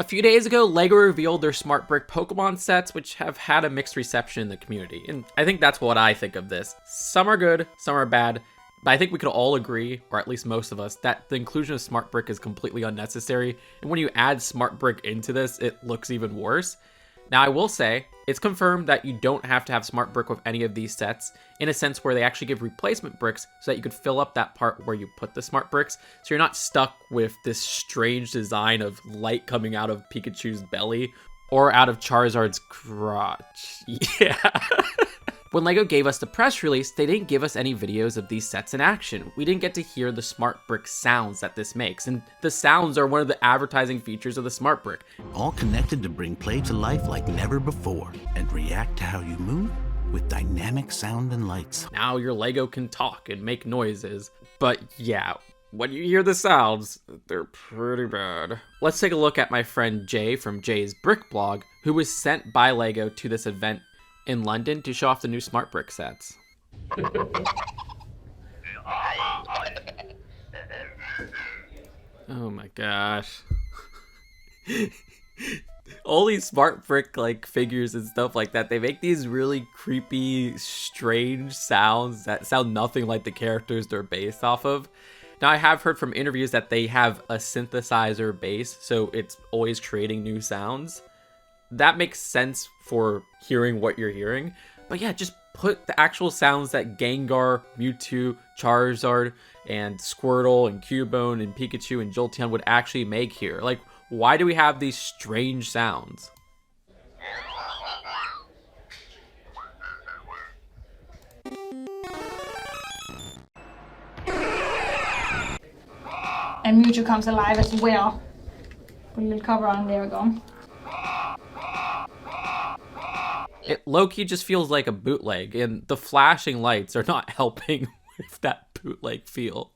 A few days ago, LEGO revealed their Smart Brick Pokemon sets, which have had a mixed reception in the community. And I think that's what I think of this. Some are good, some are bad, but I think we could all agree, or at least most of us, that the inclusion of Smart Brick is completely unnecessary. And when you add Smart Brick into this, it looks even worse. Now, I will say, it's confirmed that you don't have to have Smart Brick with any of these sets, in a sense where they actually give replacement bricks so that you could fill up that part where you put the Smart Bricks, so you're not stuck with this strange design of light coming out of Pikachu's belly or out of Charizard's crotch. Yeah. When LEGO gave us the press release, they didn't give us any videos of these sets in action. We didn't get to hear the Smart Brick sounds that this makes, and the sounds are one of the advertising features of the Smart Brick. All connected to bring play to life like never before, and react to how you move with dynamic sound and lights. Now your LEGO can talk and make noises, but yeah, when you hear the sounds, they're pretty bad. Let's take a look at my friend Jay from Jay's Brick blog, who was sent by LEGO to this event in London to show off the new Smart Brick sets. Oh my gosh. All these Smart Brick like figures and stuff like that, they make these really creepy, strange sounds that sound nothing like the characters they're based off of. Now, I have heard from interviews that they have a synthesizer base, so it's always creating new sounds. That makes sense for hearing what you're hearing. But yeah, just put the actual sounds that Gengar, Mewtwo, Charizard, and Squirtle, and Cubone, and Pikachu, and Jolteon would actually make here. Like, why do we have these strange sounds? And Mewtwo comes alive as well. Put a little cover on, there we go. It low-key just feels like a bootleg, and the flashing lights are not helping with that bootleg feel.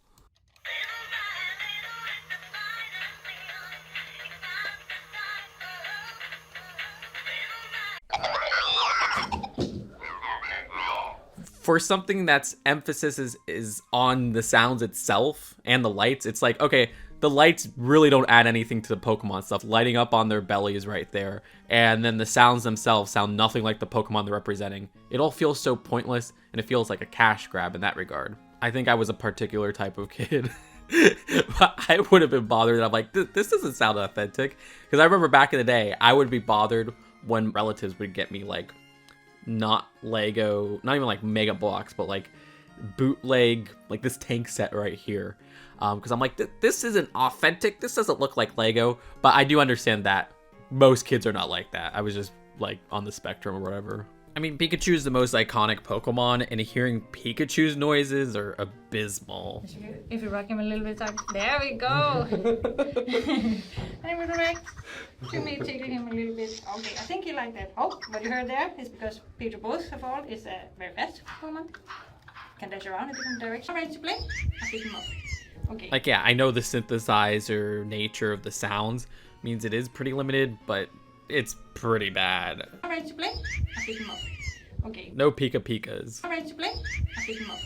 For something that's emphasis is on the sounds itself and the lights, it's like, okay, the lights really don't add anything to the Pokemon stuff. Lighting up on their bellies right there. And then the sounds themselves sound nothing like the Pokemon they're representing. It all feels so pointless, and it feels like a cash grab in that regard. I think I was a particular type of kid. I would have been bothered. I'm like, this doesn't sound authentic. Because I remember back in the day, I would be bothered when relatives would get me like, not Lego, not even like Mega Bloks, but like bootleg, like this tank set right here. Because I'm like, this isn't authentic. This doesn't look like Lego. But I do understand that most kids are not like that. I was just like on the spectrum or whatever. I mean, Pikachu is the most iconic Pokemon, and hearing Pikachu's noises are abysmal. If you rock him a little bit, there we go. And we're back. You may tickle him a little bit. Okay, I think you like that. Oh, what you heard there is because Pikachu, both of all, is a very fast Pokemon. Can dash around in different directions. Ready to play? I'll pick him up. Okay. Like, yeah, I know the synthesizer nature of the sounds means it is pretty limited, but it's pretty bad. Ready to play? I'll pick him up. Okay. No Pika Pikas. Ready to play? I'll pick him up.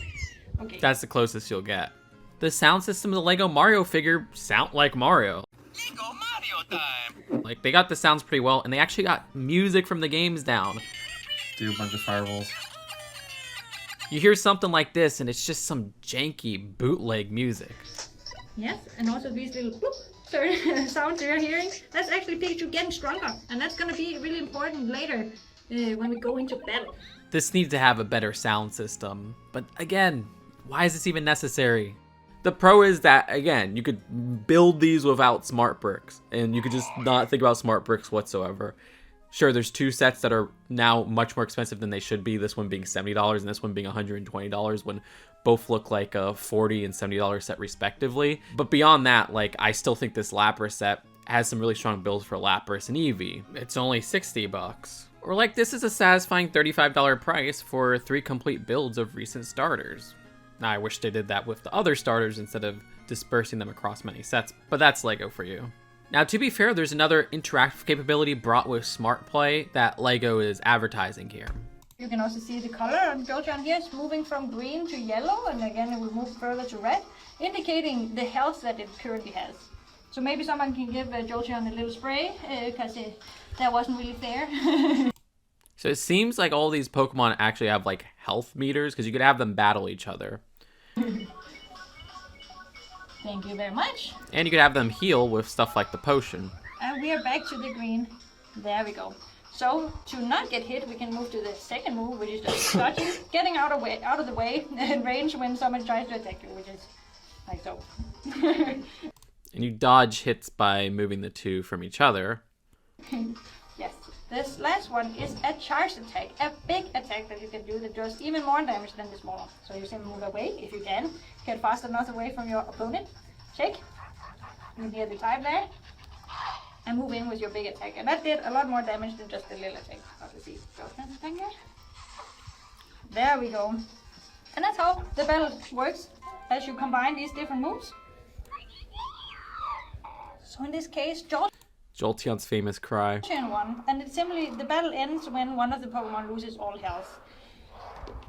Okay. That's the closest you'll get. The sound system of the LEGO Mario figure sound like Mario. LEGO Mario time! Like, they got the sounds pretty well, and they actually got music from the games down. Do a bunch of fireballs. You hear something like this, and it's just some janky bootleg music. Yes, and also these little bloop sounds you're hearing, that's actually Pikachu getting stronger, and that's gonna be really important later when we go into battle. This needs to have a better sound system, but again, why is this even necessary? The pro is that, again, you could build these without Smart Bricks, and you could just not think about Smart Bricks whatsoever. Sure, there's two sets that are now much more expensive than they should be, this one being $70 and this one being $120, when both look like a $40 and $70 set respectively. But beyond that, like, I still think this Lapras set has some really strong builds for Lapras and Eevee. It's only $60. Or like, this is a satisfying $35 price for 3 complete builds of recent starters. Now, I wish they did that with the other starters instead of dispersing them across many sets, but that's LEGO for you. Now, to be fair, there's another interactive capability brought with Smart Play that LEGO is advertising here. You can also see the color on Jolteon here is moving from green to yellow, and again it will move further to red, indicating the health that it currently has. So maybe someone can give Jolteon a little spray, because that wasn't really fair. So it seems like all these Pokemon actually have like health meters, because you could have them battle each other. Thank you very much. And you could have them heal with stuff like the potion. And we are back to the green. There we go. So to not get hit, we can move to the second move, which is just dodging, getting out of the way in range when someone tries to attack you, which is like so. And you dodge hits by moving the two from each other. Yes. This last one is a charge attack, a big attack that you can do that does even more damage than the smaller. So you simply move away if you can, get fast enough away from your opponent. Shake. You hear the type there. And move in with your big attack. And that did a lot more damage than just the little attack. Let's see. There we go. And that's how the battle works as you combine these different moves. So in this case, Jolteon's famous cry. Jolteon won, and it's simply the battle ends when one of the Pokemon loses all health.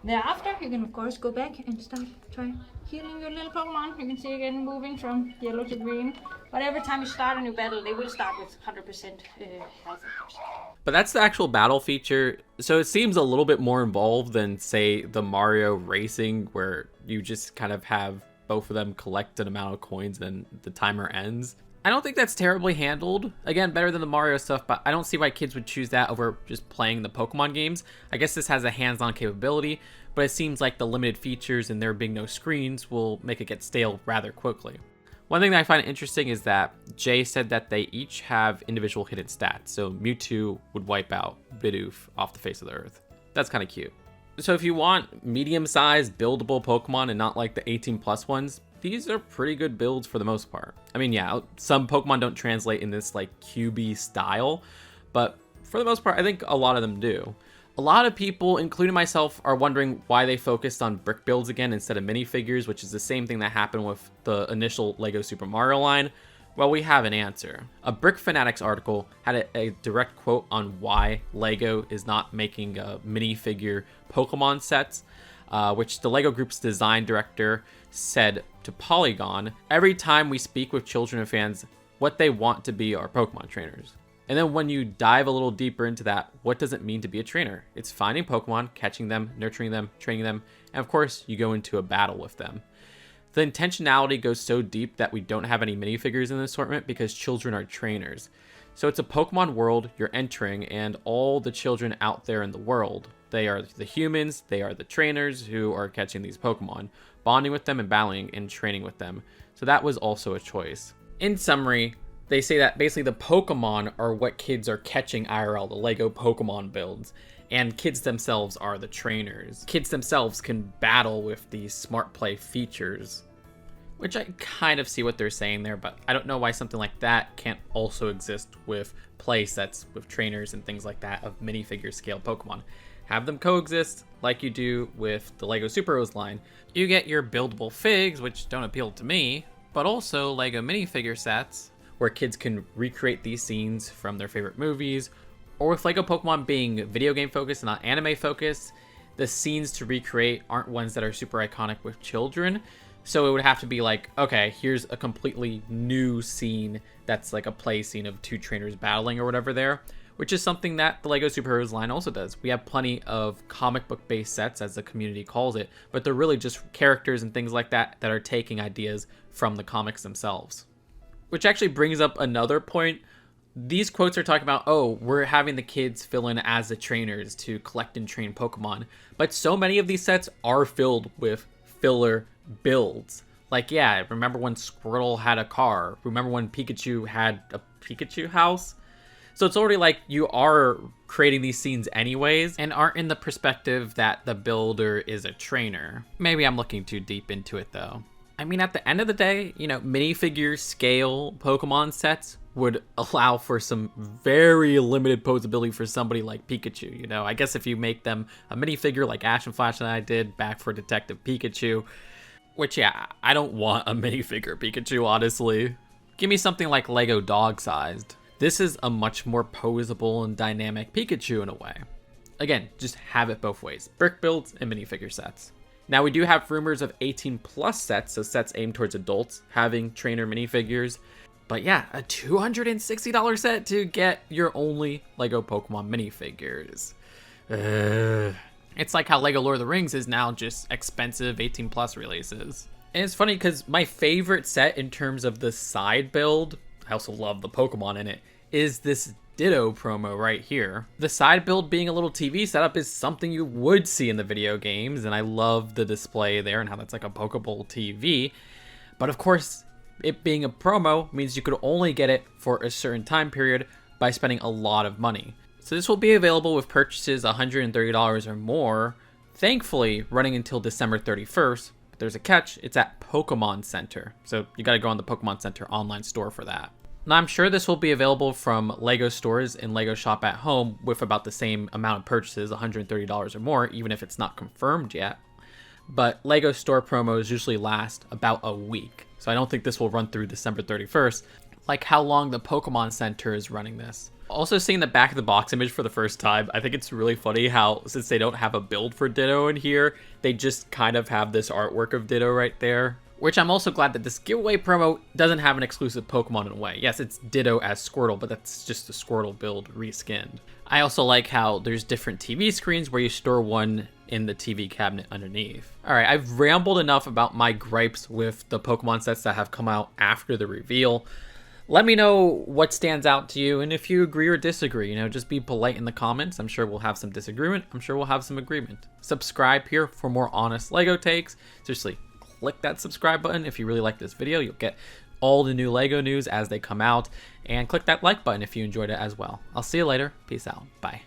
Thereafter, you can of course go back and start trying healing your little Pokemon. You can see again moving from yellow to green. But every time you start a new battle, they will start with 100% health, of course. But that's the actual battle feature, so it seems a little bit more involved than, say, the Mario Racing, where you just kind of have both of them collect an amount of coins and the timer ends. I don't think that's terribly handled. Again, better than the Mario stuff, but I don't see why kids would choose that over just playing the Pokemon games. I guess this has a hands-on capability, but it seems like the limited features and there being no screens will make it get stale rather quickly. One thing that I find interesting is that Jay said that they each have individual hidden stats, so Mewtwo would wipe out Bidoof off the face of the earth. That's kind of cute. So if you want medium-sized buildable Pokemon and not like the 18+ ones, these are pretty good builds for the most part. I mean, yeah, some Pokemon don't translate in this like QB style, but for the most part, I think a lot of them do. A lot of people, including myself, are wondering why they focused on brick builds again instead of minifigures, which is the same thing that happened with the initial LEGO Super Mario line. Well, we have an answer. A Brick Fanatics article had a direct quote on why LEGO is not making minifigure Pokemon sets, which the LEGO Group's design director said to Polygon, "Every time we speak with children and fans, what they want to be are Pokemon trainers." And then when you dive a little deeper into that, what does it mean to be a trainer? It's finding Pokemon, catching them, nurturing them, training them, and of course, you go into a battle with them. The intentionality goes so deep that we don't have any minifigures in the assortment because children are trainers. So it's a Pokemon world you're entering, and all the children out there in the world, they are the humans, they are the trainers who are catching these Pokemon, bonding with them and battling and training with them. So that was also a choice. In summary, they say that basically the Pokemon are what kids are catching IRL, the LEGO Pokemon builds, and kids themselves are the trainers. Kids themselves can battle with these smart play features, which I kind of see what they're saying there, but I don't know why something like that can't also exist with play sets with trainers and things like that of minifigure scale Pokemon. Have them coexist like you do with the LEGO Superheroes line. You get your buildable figs, which don't appeal to me, but also LEGO minifigure sets where kids can recreate these scenes from their favorite movies, or with LEGO Pokemon being video game focused and not anime focused, the scenes to recreate aren't ones that are super iconic with children. So it would have to be like, okay, here's a completely new scene that's like a play scene of two trainers battling or whatever there, which is something that the LEGO Superheroes line also does. We have plenty of comic book based sets, as the community calls it, but they're really just characters and things like that that are taking ideas from the comics themselves. Which actually brings up another point. These quotes are talking about, oh, we're having the kids fill in as the trainers to collect and train Pokemon. But so many of these sets are filled with filler builds. Like, yeah, remember when Squirtle had a car? Remember when Pikachu had a Pikachu house? So it's already like you are creating these scenes anyways and aren't in the perspective that the builder is a trainer. Maybe I'm looking too deep into it though. I mean, at the end of the day, you know, minifigure scale Pokemon sets would allow for some very limited posability for somebody like Pikachu. You know, I guess if you make them a minifigure like Ash and Flash and I did back for Detective Pikachu, which, yeah, I don't want a minifigure Pikachu, honestly. Give me something like Lego dog-sized. This is a much more posable and dynamic Pikachu in a way. Again, just have it both ways. Brick builds and minifigure sets. Now, we do have rumors of 18+ sets, so sets aimed towards adults, having trainer minifigures. But yeah, a $260 set to get your only LEGO Pokemon minifigures. It's like how LEGO Lord of the Rings is now just expensive 18 plus releases. And it's funny because my favorite set in terms of the side build, I also love the Pokemon in it, is this Ditto promo right here. The side build being a little TV setup is something you would see in the video games, and I love the display there and how that's like a Pokeball TV. But of course, it being a promo means you could only get it for a certain time period by spending a lot of money. So this will be available with purchases $130 or more, thankfully running until December 31st. But there's a catch, it's at Pokemon Center. So you gotta go on the Pokemon Center online store for that. Now I'm sure this will be available from LEGO stores and LEGO Shop at Home with about the same amount of purchases, $130 or more, even if it's not confirmed yet. But LEGO store promos usually last about a week. So I don't think this will run through December 31st, like how long the Pokemon Center is running this. Also seeing the back of the box image for the first time, I think it's really funny how, since they don't have a build for Ditto in here, they just kind of have this artwork of Ditto right there. Which I'm also glad that this giveaway promo doesn't have an exclusive Pokemon in a way. Yes, it's Ditto as Squirtle, but that's just the Squirtle build reskinned. I also like how there's different TV screens where you store one in the TV cabinet underneath. Alright, I've rambled enough about my gripes with the Pokemon sets that have come out after the reveal. Let me know what stands out to you, and if you agree or disagree, just be polite in the comments. I'm sure we'll have some disagreement. I'm sure we'll have some agreement. Subscribe here for more honest LEGO takes. Seriously, click that subscribe button if you really like this video. You'll get all the new LEGO news as they come out. And click that like button if you enjoyed it as well. I'll see you later. Peace out. Bye.